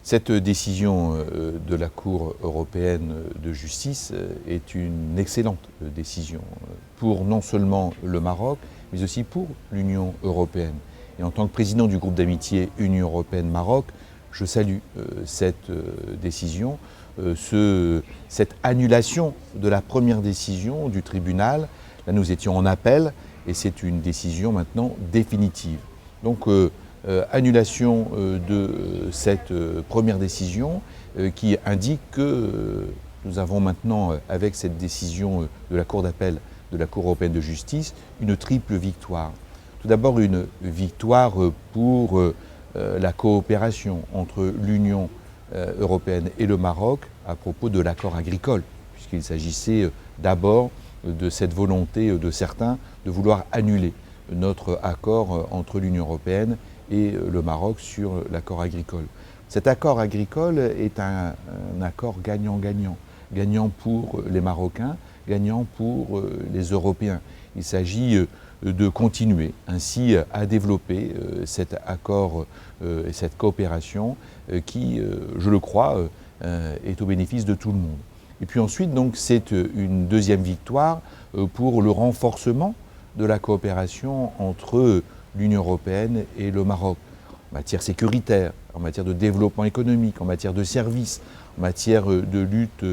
Cette décision de la Cour européenne de justice est une excellente décision pour non seulement le Maroc, mais aussi pour l'Union européenne. Et en tant que président du groupe d'amitié Union européenne-Maroc, je salue cette décision, cette annulation de la première décision du tribunal. Là, nous étions en appel et c'est une décision maintenant définitive. Donc, annulation de cette première décision qui indique que nous avons maintenant, avec cette décision de la Cour d'appel de la Cour européenne de justice, une triple victoire. Tout d'abord, une victoire pour la coopération entre l'Union européenne et le Maroc à propos de l'accord agricole, puisqu'il s'agissait d'abord de cette volonté de certains de vouloir annuler notre accord entre l'Union européenne et le Maroc sur l'accord agricole. Cet accord agricole est un accord gagnant-gagnant. Gagnant pour les Marocains, gagnant pour les Européens. Il s'agit de continuer ainsi à développer cet accord et cette coopération qui, je le crois, est au bénéfice de tout le monde. Et puis ensuite, donc, c'est une deuxième victoire pour le renforcement de la coopération entre l'Union européenne et le Maroc, en matière sécuritaire, en matière de développement économique, en matière de services, en matière de lutte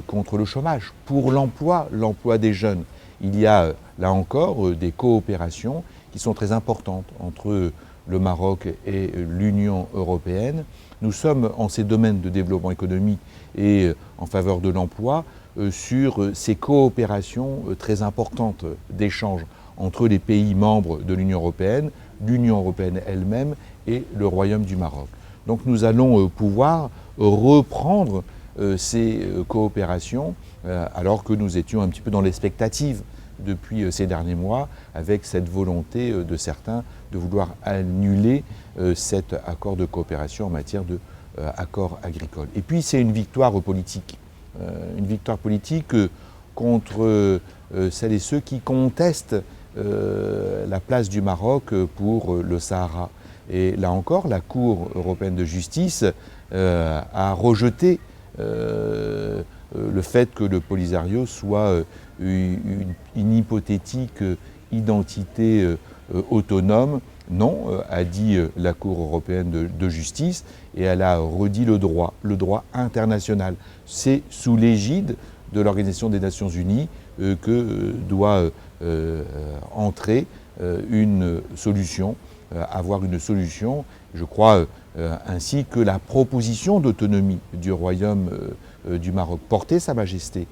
contre le chômage, pour l'emploi des jeunes. Il y a là encore des coopérations qui sont très importantes entre le Maroc et l'Union européenne. Nous sommes en ces domaines de développement économique et en faveur de l'emploi sur ces coopérations très importantes d'échange entre les pays membres de l'Union européenne elle-même et le Royaume du Maroc. Donc nous allons pouvoir reprendre ces coopérations alors que nous étions un petit peu dans l'expectative depuis ces derniers mois avec cette volonté de certains de vouloir annuler cet accord de coopération en matière d'accord agricole. Et puis c'est une victoire politique contre celles et ceux qui contestent la place du Maroc pour le Sahara. Et là encore, la Cour européenne de justice a rejeté le fait que le Polisario soit une hypothétique identité autonome. Non, a dit la Cour européenne de justice, et elle a redit le droit international. C'est sous l'égide de l'Organisation des Nations Unies que doit entrer une solution, avoir une solution. Je crois ainsi que la proposition d'autonomie du Royaume du Maroc, portée Sa Majesté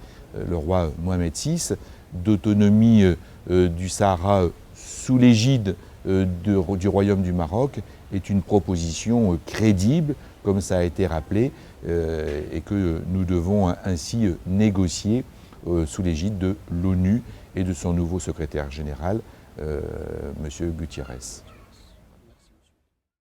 le roi Mohamed VI, d'autonomie du Sahara sous l'égide du Royaume du Maroc, est une proposition crédible, comme ça a été rappelé, et que nous devons ainsi négocier sous l'égide de l'ONU et de son nouveau secrétaire général, M. Gutiérrez.